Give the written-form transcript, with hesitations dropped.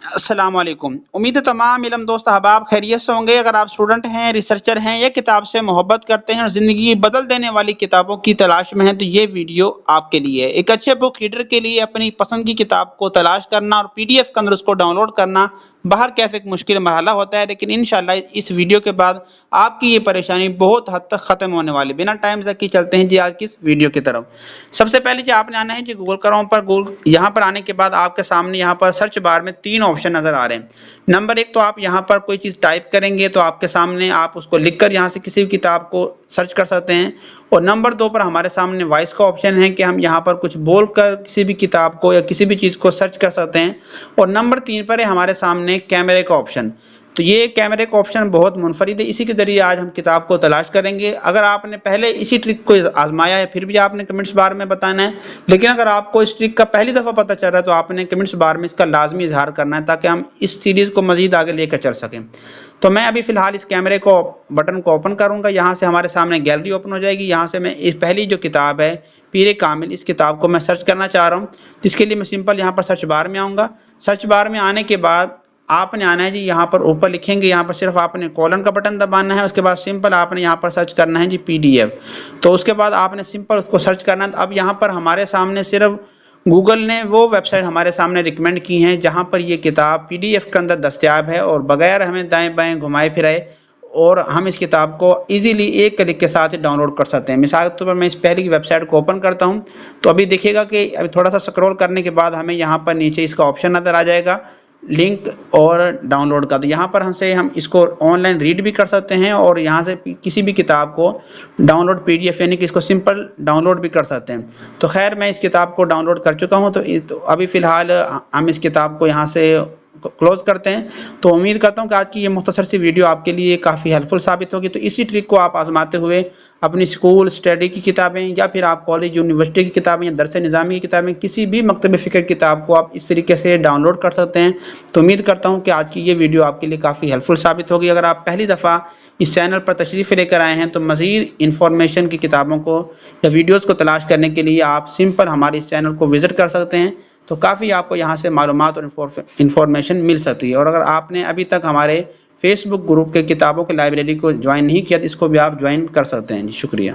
السلام علیکم، امید ہے تمام علم دوست احباب خیریت سے ہوں گے۔ اگر آپ اسٹوڈنٹ ہیں، ریسرچر ہیں یا کتاب سے محبت کرتے ہیں اور زندگی بدل دینے والی کتابوں کی تلاش میں ہیں تو یہ ویڈیو آپ کے لیے ہے۔ ایک اچھے بک ریڈر کے لیے اپنی پسند کی کتاب کو تلاش کرنا اور PDF کے اندر اس کو ڈاؤن لوڈ کرنا باہر کیف ایک مشکل مرحلہ ہوتا ہے، لیکن انشاءاللہ اس ویڈیو کے بعد آپ کی یہ پریشانی بہت حد تک ختم ہونے والی۔ بنا ٹائم ضائع کیے چلتے ہیں جی آج کی اس ویڈیو کی طرف۔ سب سے پہلے جو آپ نے آنا ہے جی گوگل کروم پر، یہاں پر آنے کے بعد آپ کے سامنے یہاں پر سرچ بار میں 3 آپشن نظر آ رہے ہیں۔ نمبر 1 تو آپ یہاں پر کوئی چیز ٹائپ کریں گے تو آپ کے سامنے آپ اس کو لکھ کر یہاں سے کسی بھی کتاب کو سرچ کر سکتے ہیں، اور نمبر 2 پر ہمارے سامنے وائس کا آپشن ہے کہ ہم یہاں پر کچھ بول کر کسی بھی کتاب کو یا کسی بھی چیز کو سرچ کر سکتے ہیں، اور نمبر 3 پر ہے ہمارے سامنے کیمرے کا آپشن۔ تو یہ کیمرے کا آپشن بہت منفرد ہے، اسی کے ذریعے آج ہم کتاب کو تلاش کریں گے۔ اگر آپ نے پہلے اسی ٹرک کو آزمایا ہے پھر بھی آپ نے کمنٹس بار میں بتانا ہے، لیکن اگر آپ کو اس ٹرک کا پہلی دفعہ پتہ چل رہا ہے تو آپ نے کمنٹس بار میں اس کا لازمی اظہار کرنا ہے تاکہ ہم اس سیریز کو مزید آگے لے کر چل سکیں۔ تو میں ابھی فی الحال اس کیمرے کو بٹن کو اوپن کروں گا، یہاں سے ہمارے سامنے گیلری اوپن ہو جائے گی۔ یہاں سے میں پہلی جو کتاب ہے پیر کامل، اس کتاب کو میں سرچ کرنا چاہ رہا ہوں، تو اس کے لیے میں سمپل یہاں پر سرچ بار میں آؤں گا۔ سرچ بار میں آنے کے بعد آپ نے آنا ہے جی یہاں پر اوپر لکھیں گے، یہاں پر صرف آپ نے کولن کا بٹن دبانا ہے، اس کے بعد سمپل آپ نے یہاں پر سرچ کرنا ہے جی PDF۔ تو اس کے بعد آپ نے سمپل اس کو سرچ کرنا ہے۔ اب یہاں پر ہمارے سامنے صرف گوگل نے وہ ویب سائٹ ہمارے سامنے ریکمینڈ کی ہیں جہاں پر یہ کتاب PDF کے اندر دستیاب ہے، اور بغیر ہمیں دائیں بائیں گھمائے پھرائے اور ہم اس کتاب کو ایزیلی ایک کلک کے ساتھ ڈاؤن لوڈ کر سکتے ہیں۔ مثال کے طور پر میں اس پہلی ویب سائٹ کو اوپن کرتا ہوں تو ابھی دیکھیے گا کہ ابھی تھوڑا سا سکرول کرنے کے بعد ہمیں یہاں پر نیچے اس کا آپشن نظر آ جائے گا لنک اور ڈاؤن لوڈ کا۔ تو یہاں پر ہم اس کو آن لائن ریڈ بھی کر سکتے ہیں، اور یہاں سے کسی بھی کتاب کو ڈاؤن لوڈ PDF یعنی کہ اس کو سمپل ڈاؤن لوڈ بھی کر سکتے ہیں۔ تو خیر میں اس کتاب کو ڈاؤن لوڈ کر چکا ہوں، تو ابھی فی الحال ہم اس کتاب کو یہاں سے کلوز کرتے ہیں۔ تو امید کرتا ہوں کہ آج کی یہ مختصر سی ویڈیو آپ کے لیے کافی ہیلپ فل ثابت ہوگی۔ تو اسی ٹرک کو آپ آزماتے ہوئے اپنی اسکول اسٹڈی کی کتابیں یا پھر آپ کالج یونیورسٹی کی کتابیں یا درس نظامی کی کتابیں، کسی بھی مکتب فکر کتاب کو آپ اس طریقے سے ڈاؤن لوڈ کر سکتے ہیں۔ تو امید کرتا ہوں کہ آج کی یہ ویڈیو آپ کے لیے کافی ہیلپ فل ثابت ہوگی۔ اگر آپ پہلی دفعہ اس چینل پر تشریف لے کر آئے ہیں تو مزید انفارمیشن کی کتابوں کو یا ویڈیوز کو تلاش کرنے کے لیے آپ سمپل ہمارے اس چینل کو وزٹ کر سکتے ہیں، تو کافی آپ کو یہاں سے معلومات اور انفارمیشن مل سکتی ہے۔ اور اگر آپ نے ابھی تک ہمارے فیس بک گروپ کے کتابوں کی لائبریری کو جوائن نہیں کیا تو اس کو بھی آپ جوائن کر سکتے ہیں جی۔ شکریہ۔